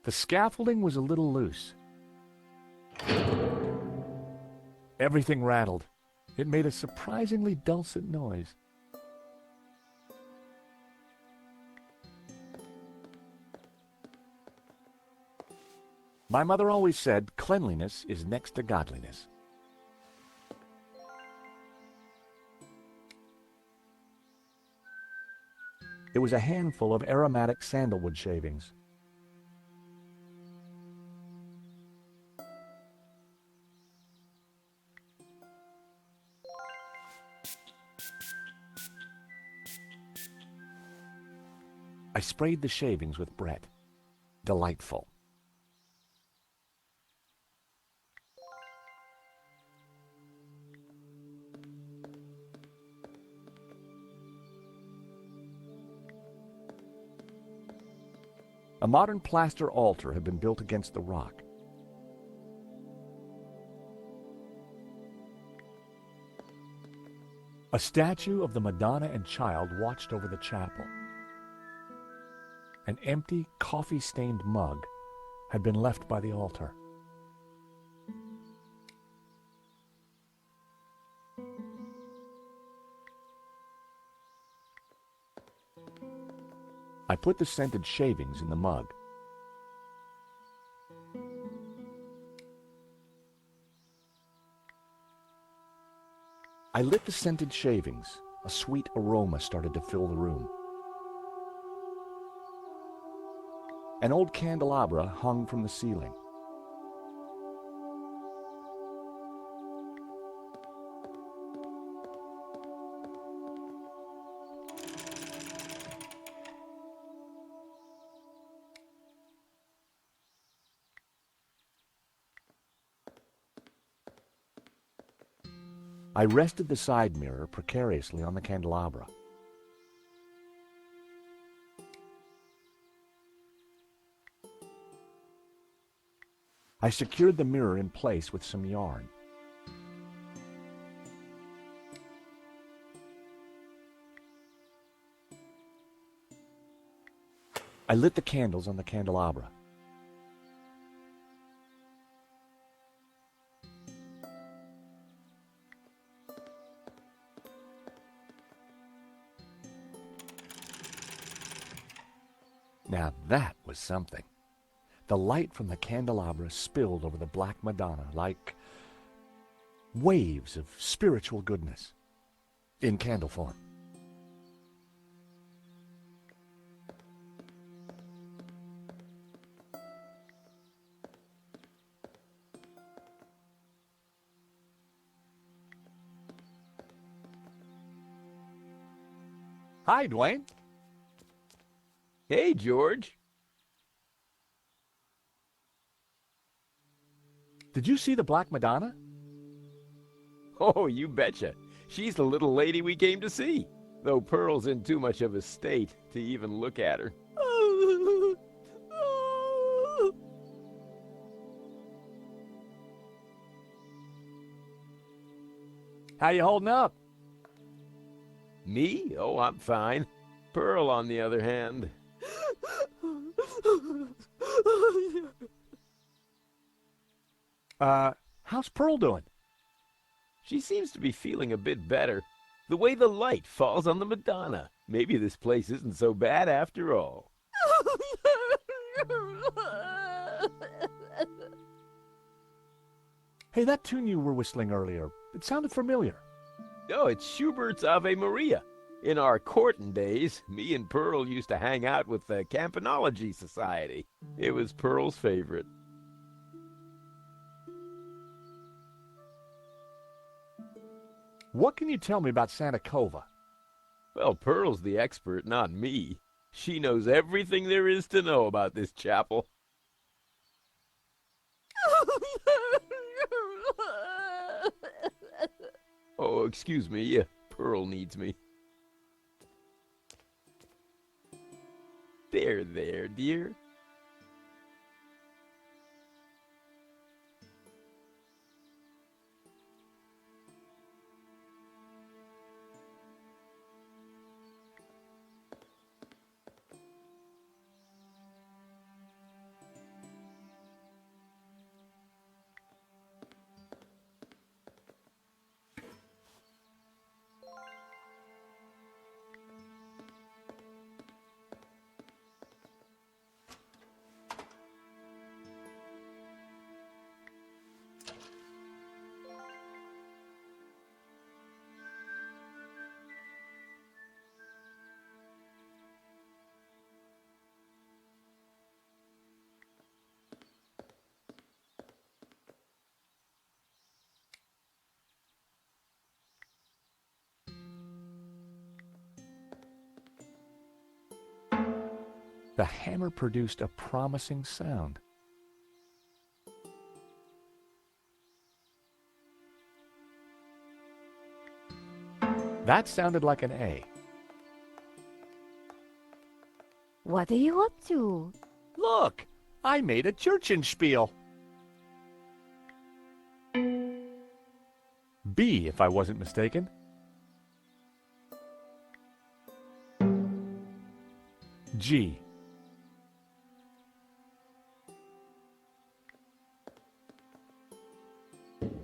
The scaffolding was a little loose. Everything rattled. It made a surprisingly dulcet noise. My mother always said cleanliness is next to godliness. It was a handful of aromatic sandalwood shavings. I sprayed the shavings with Brett. Delightful. A modern plaster altar had been built against the rock. A statue of the Madonna and Child watched over the chapel. An empty, coffee-stained mug had been left by the altar. I put the scented shavings in the mug. I lit the scented shavings. A sweet aroma started to fill the room. An old candelabra hung from the ceiling. I rested the side mirror precariously on the candelabra. I secured the mirror in place with some yarn. I lit the candles on the candelabra. Now that was something. The light from the candelabra spilled over the Black Madonna like waves of spiritual goodness in candle form. Hi, Dwayne. Hey, George. Did you see the Black Madonna? Oh, you betcha. She's the little lady we came to see, though Pearl's in too much of a state to even look at her. How you holding up? Me? Oh, I'm fine. Pearl, on the other hand. How's Pearl doing? She seems to be feeling a bit better. The way the light falls on the Madonna. Maybe this place isn't so bad after all. Hey, that tune you were whistling earlier, it sounded familiar. Oh, it's Schubert's Ave Maria. In our courting days, me and Pearl used to hang out with the Campanology Society. It was Pearl's favorite. What can you tell me about Santa Cova? Well, Pearl's the expert, not me. She knows everything there is to know about this chapel. Oh, excuse me. Pearl needs me. There, dear. The hammer produced a promising sound. That sounded like an A. What are you up to? Look, I made a Churchenspiel. B, if I wasn't mistaken. G.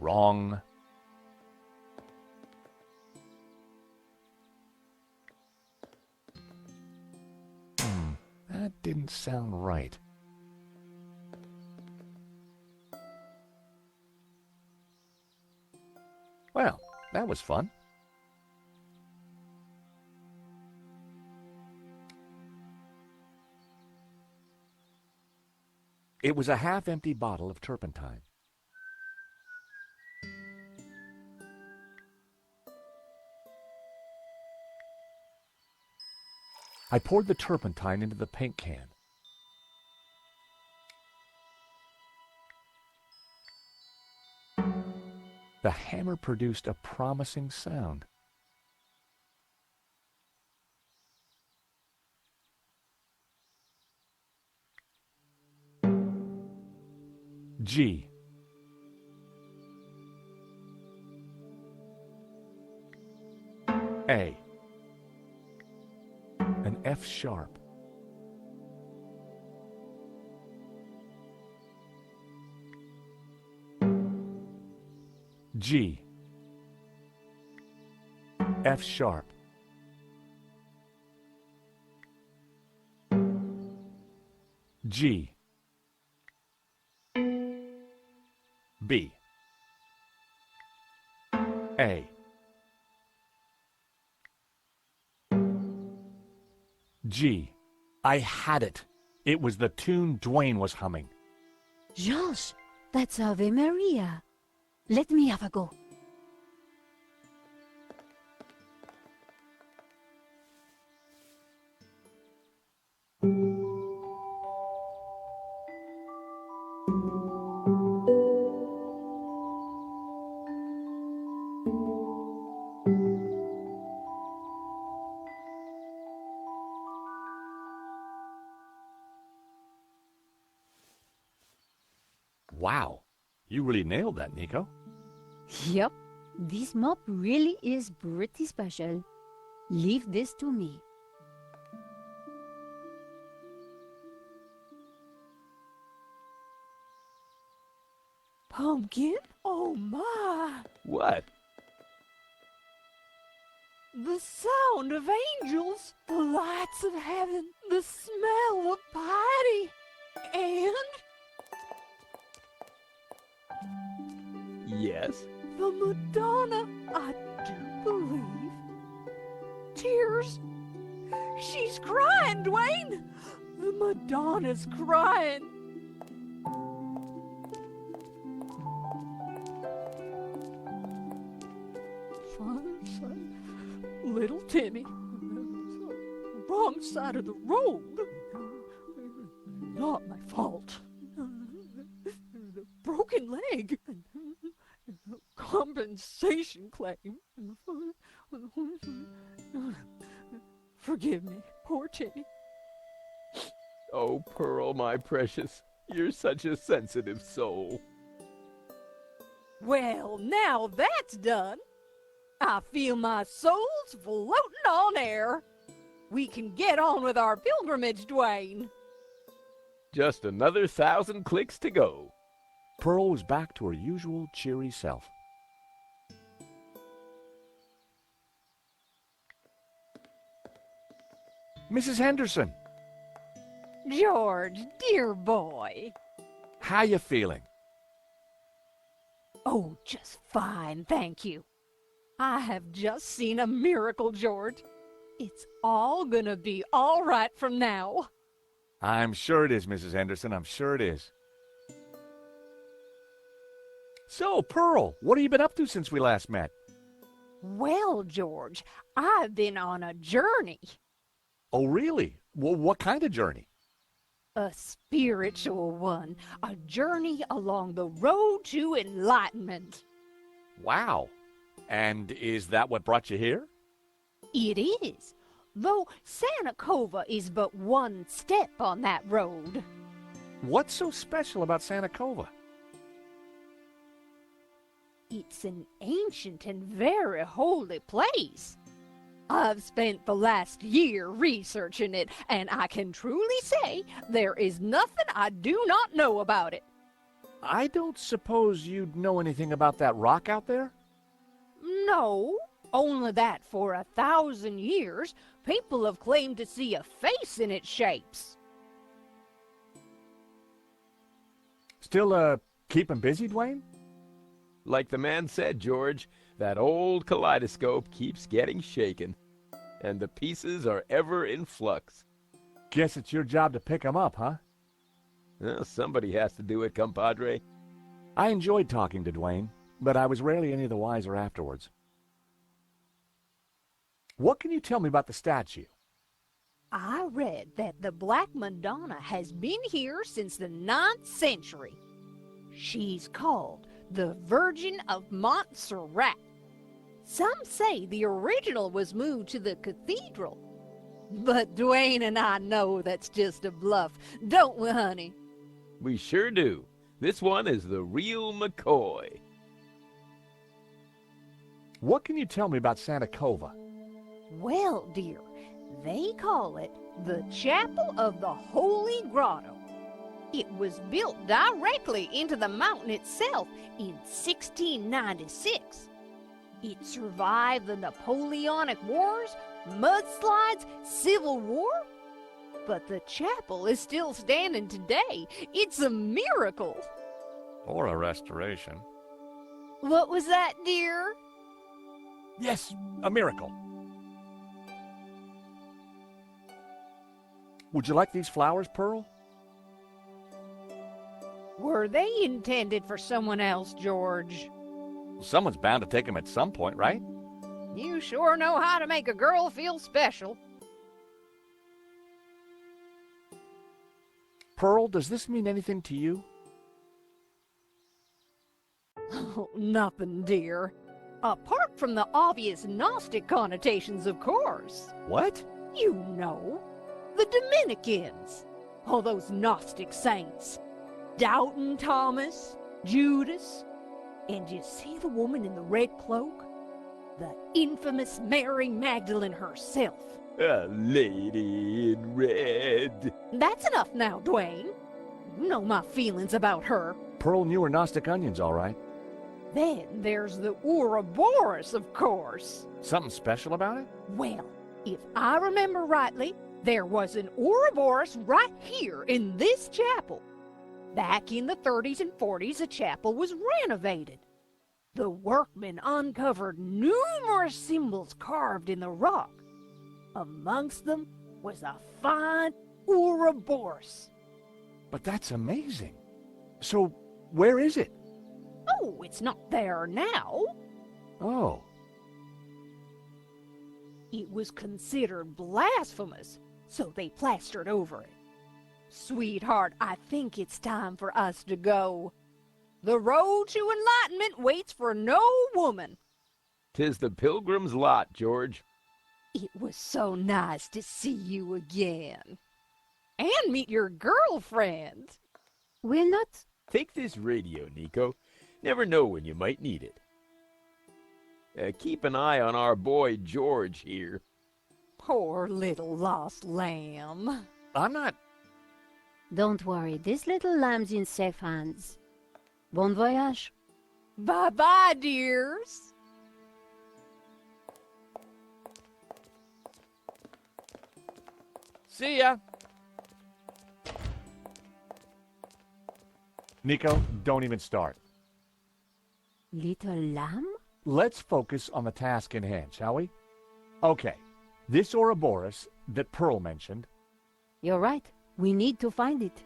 Wrong. That didn't sound right. Well, that was fun. It was a half-empty bottle of turpentine. I poured the turpentine into the paint can. The hammer produced a promising sound. G. A. An F sharp. G. F sharp. G. B. A. G. I had it. It was the tune Dwayne was humming. George, that's Ave Maria. Let me have a go. Wow, you really nailed that, Nico. Yep, this mop really is pretty special. Leave this to me. Pumpkin? Oh my! What? The sound of angels, the lights of heaven, the smell of piety, and Yes? the Madonna, I do believe. Tears. She's crying, Dwayne! The Madonna's crying. Little Timmy. Wrong side of the road. Not my fault. The broken leg. Compensation claim. Forgive me, poor Timmy. Oh, Pearl, my precious, you're such a sensitive soul. Well, now that's done. I feel my soul's floating on air. We can get on with our pilgrimage, Dwayne. Just another 1,000 clicks to go. Pearl was back to her usual cheery self. Mrs. Henderson, George, dear boy. how you feeling? Oh, just fine, thank you. I have just seen a miracle, George. It's all gonna be all right from now. I'm sure it is, Mrs. Henderson. I'm sure it is. So, Pearl, what have you been up to since we last met? Well, George, I've been on a journey. Oh, really? Well, what kind of journey? A spiritual one, a journey along the road to enlightenment. Wow. And is that what brought you here? It is, though Santa Cova is but one step on that road. What's so special about Santa Cova? It's an ancient and very holy place. I've spent the last year researching it, and I can truly say there is nothing I do not know about it. I don't suppose you'd know anything about that rock out there? No, only that for 1,000 years, people have claimed to see a face in its shapes. Still, keeping busy, Dwayne? Like the man said, George, that old kaleidoscope keeps getting shaken, and the pieces are ever in flux. Guess it's your job to pick 'em up, huh? Well, somebody has to do it, compadre. I enjoyed talking to Dwayne, but I was rarely any the wiser afterwards. What can you tell me about the statue? I read that the Black Madonna has been here since the 9th century. She's called the Virgin of Montserrat. Some say the original was moved to the cathedral. But Dwayne and I know that's just a bluff, don't we, honey? We sure do. This one is the real McCoy. What can you tell me about Santa Cova? Well, dear, they call it the Chapel of the Holy Grotto. It was built directly into the mountain itself in 1696. It survived the Napoleonic Wars, mudslides, Civil War. But the chapel is still standing today. It's a miracle. Or a restoration. What was that, dear? Yes, a miracle. Would you like these flowers, Pearl? Were they intended for someone else, George? Someone's bound to take them at some point, right? You sure know how to make a girl feel special. Pearl, does this mean anything to you? Oh, nothing, dear. Apart from the obvious Gnostic connotations, of course. What? You know, the Dominicans. All those Gnostic saints. Doubting Thomas, Judas. And you see the woman in the red cloak? The infamous Mary Magdalene herself. A lady in red. That's enough now, Dwayne. You know my feelings about her. Pearl knew her Gnostic onions, all right. Then there's the Ouroboros, of course. Something special about it? Well, if I remember rightly, there was an Ouroboros right here in this chapel. Back in the 30s and 40s, the chapel was renovated. The workmen uncovered numerous symbols carved in the rock. Amongst them was a fine Ouroboros. But that's amazing. So, where is it? Oh, it's not there now. Oh. It was considered blasphemous, so they plastered over it. Sweetheart, I think it's time for us to go. The road to enlightenment waits for no woman. 'Tis the pilgrim's lot, George. It was so nice to see you again. And meet your girlfriend. Will not? Take this radio, Nico. Never know when you might need it. Keep an eye on our boy George here. Poor little lost lamb. I'm not... Don't worry, this little lamb's in safe hands. Bon voyage. Bye-bye, dears. See ya! Nico, don't even start. Little lamb? Let's focus on the task in hand, shall we? Okay, this Ouroboros that Pearl mentioned, You're right. We need to find it.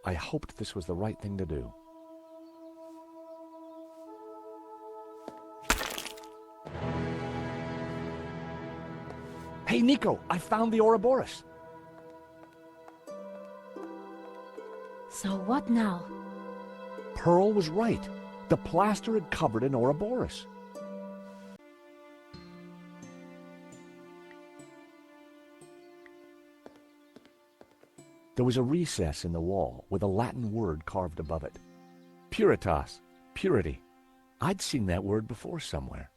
I hoped this was the right thing to do. Hey, Nico, I found the Ouroboros. So what now? Pearl was right. The plaster had covered an Ouroboros. There was a recess in the wall with a Latin word carved above it. Puritas, purity. I'd seen that word before somewhere.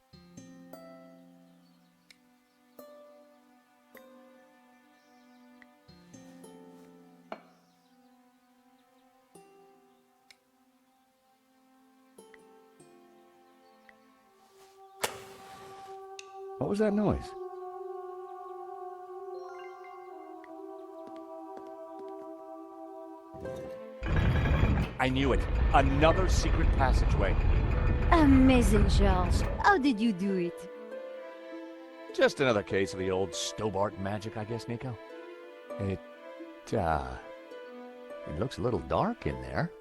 What was that noise? I knew it. Another secret passageway. Amazing, George. How did you do it? Just another case of the old Stobart magic, I guess, Nico. It looks a little dark in there.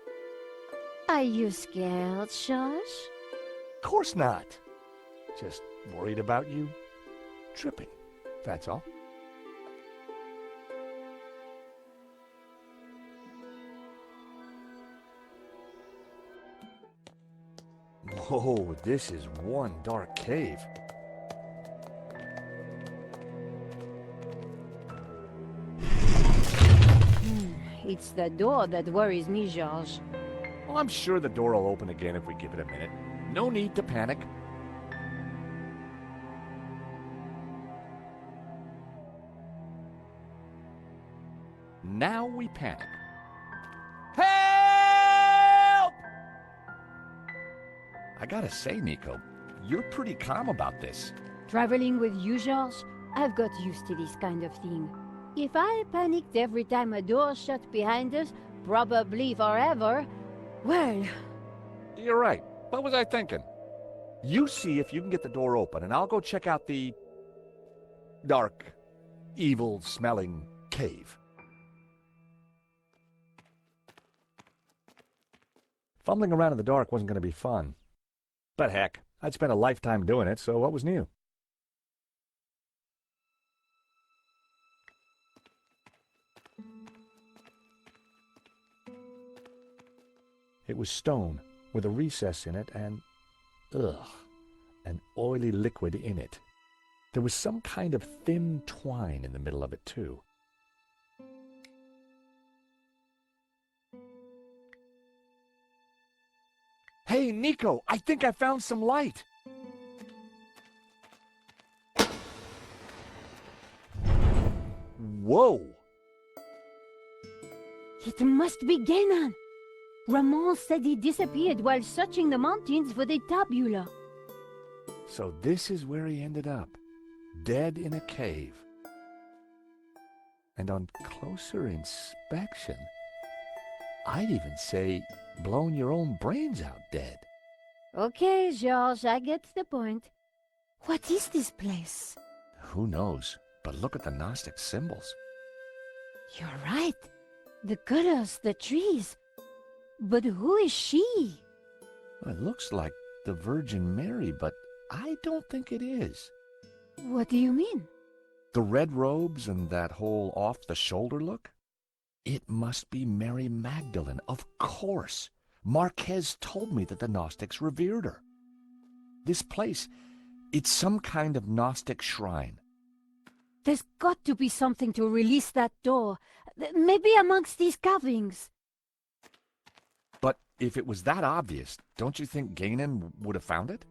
Are you scared, George? Of course not. Just worried about you tripping, that's all. Whoa, this is one dark cave. It's the door that worries me, George. Well, I'm sure the door will open again if we give it a minute. No need to panic. Now we panic. Help! I gotta say, Nico, you're pretty calm about this. Traveling with you, George, I've got used to this kind of thing. If I panicked every time a door shut behind us, probably forever, well... You're right. What was I thinking? You see if you can get the door open, and I'll go check out the dark, evil-smelling cave. Fumbling around in the dark wasn't going to be fun. But heck, I'd spent a lifetime doing it, so what was new? It was stone, with a recess in it and, an oily liquid in it. There was some kind of thin twine in the middle of it, too. Hey, Nico, I think I found some light. Whoa! It must be Ganon. Ramon said he disappeared while searching the mountains for the tabula. So this is where he ended up, dead in a cave. And on closer inspection, I'd even say blown your own brains out dead. Okay, George, I get the point. What is this place? Who knows? But look at the Gnostic symbols. You're right. The colors, the trees. But who is she? Well, it looks like the Virgin Mary, but I don't think it is. What do you mean? The red robes and that whole off-the-shoulder look? It must be Mary Magdalene, of course. Marquez told me that the Gnostics revered her. This place, it's some kind of Gnostic shrine. There's got to be something to release that door. Maybe amongst these carvings. But if it was that obvious, don't you think Ganon would have found it?